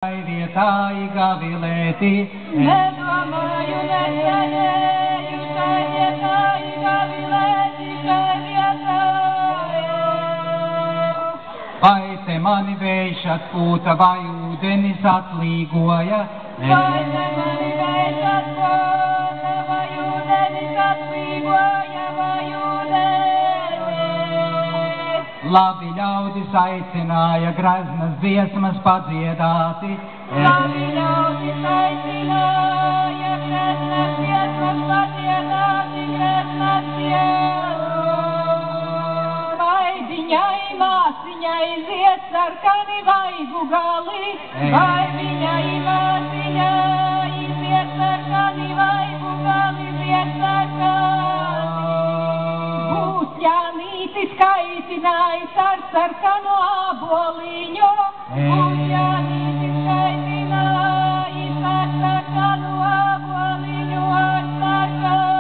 Vietā gavilēti. Nedomāju, necerēju, šai vietā gavilēti, šai vietā. Vai te mani vējš atpūta, vai ūdenis atlīgoja? Vai te mani vējš atpūta, vai ūdenis atlīgoja, vai ūdenis? Labi ļaudis aicināja greznas dziesmas padziedāti. Labi ļaudis aicināja greznas dziesmas padziedāti, greznas dziesmas. Vai viņai māsiņai zied sarkani vaigu gali, vai viņai māsiņai zied sarkani vaigu gali, zied sarkani. Būs Jānītis kaitinājis ar sarkanu aboliņu, būs Jānītis kaitinājis ar sarkanu aboliņu, ar sarkanu.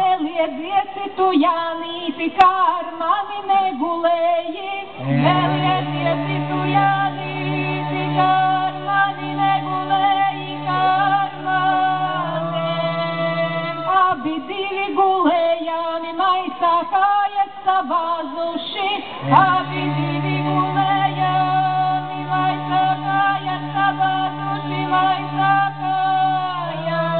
Neliedziesi tu, Jānīti, kā ar mani negulēji, neliedziesi tu, Jānīti, kā ar mani negulēji, kā ar mani. Abi divi gulējāmi maisā kājas sabāzuši, abi divi gulējāmi maisā kājas sabāzuši, maisā kājas.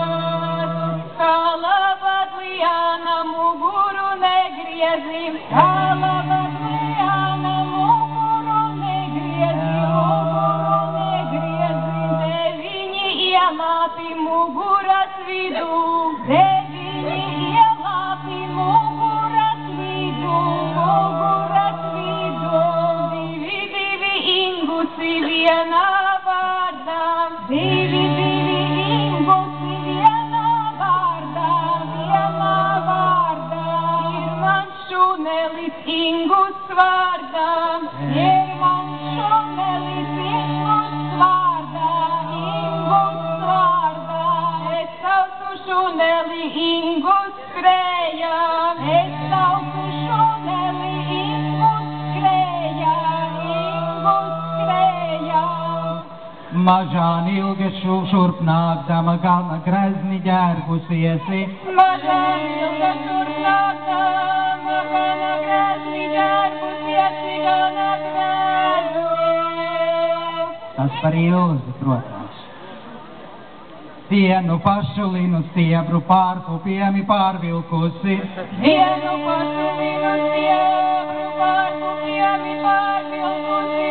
Kā labadlijāna muguru negriezim, kā labadlijāna muguru negriezim, te viņi ielāpi muguras vidū, te viņi ielāpi muguras vidū, divi ingusi vienā vārdā, divi ingusi vienā vārdā, ir man šunelis ingus vārdā, ir man šunelis ingus vārdā, es saucu šuneli ingus skrējām, es saucu šuneli ingus skrējām, Mažāni ilgi šurp nākdama gana grezni ģērbusiesi. Mažāni ilgi šurp nākdama gana grezni ģērbusiesi, gana grezni. Tas par ilzi, protams. Vienu pašu linu stiebru pārpupiemi pārvilkusi. Vienu pašu linu stiebru pārpupiemi pārvilkusi,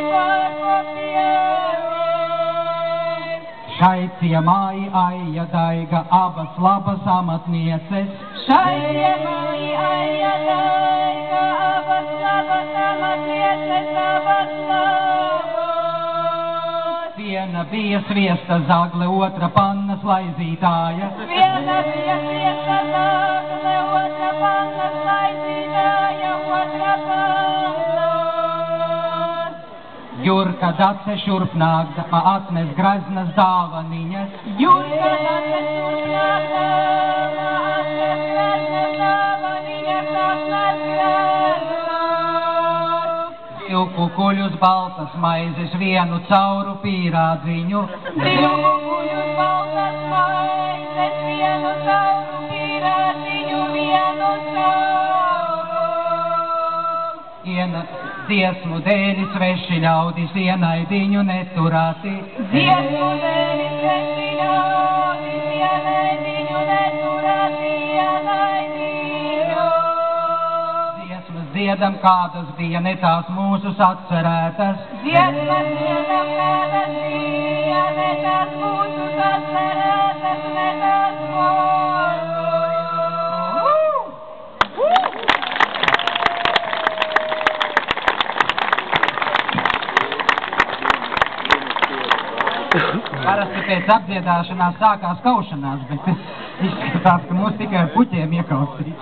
Šai ciemāji Aija Daiga abas labas amatnieces. Šai ciemāji Aija Daiga abas labas amatnieces, abas labas. Viena bija sviesta zagle, otra pannas laizītāja. Viena bija sviesta zagle, otra pannas laizītāja, otra pannas. Jurka Dace šurp nākdama atnes greznas dāvaniņas. Jurka Dace šurp nākdama atnes greznas dāvaniņas, atnes greznas. Divu kukuļus baltas maizes, vienu cauru pīrādziņu. Divu kukuļus baltas maizes, vienu cauru pīrādziņu, vienu cauru. Dziesmu dēļi sveši ļaudis ienaidiņu neturāti. Dziesmu dēļi sveši ļaudis ienaidiņu neturāti, ienaidiņu. Dziesmas dziedam, kādas bija, ne tās mūsus atcerētas. Dziesmas dziedam, kādas bija, ne tās mūsus atcerētas, ne tās mūsus. Parasti pēc apdziedāšanās sākās kaušanās, bet izskatās, ka mūs tikai ar puķiem iekausīs.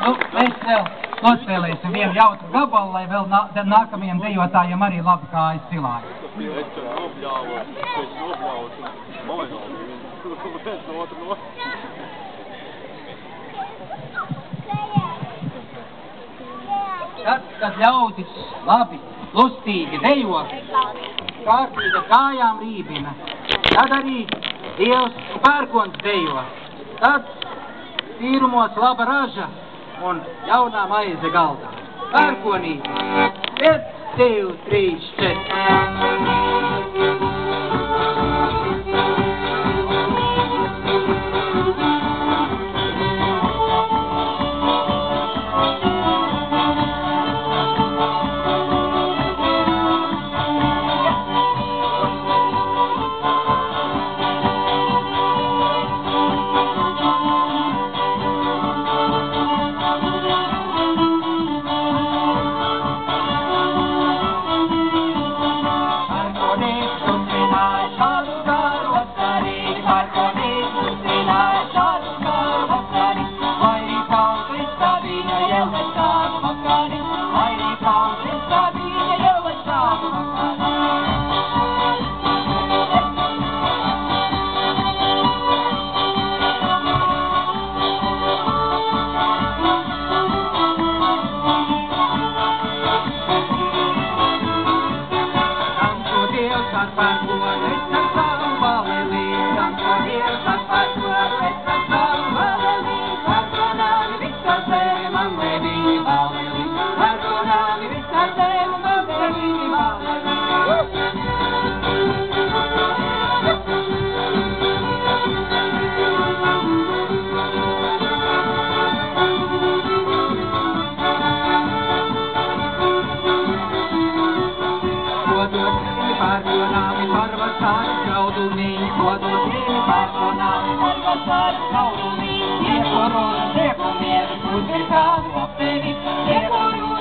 Nu, mēs vēl nospēlēsim vienu jautru gabalu, lai vēl nākamajiem dejotājiem arī labi kājas cilāja. kad ļaudis labi, lustīgi dejo, kārtīgi ar kājām rībina, tad arī Dievs pērkons dejo. Tad tīrumos laba raža un jaunā maize galdā. Pērkonītis, 1, 2, 3, 4. Iekuru un lieku mieru, uz ir kādu aptevi, iekuru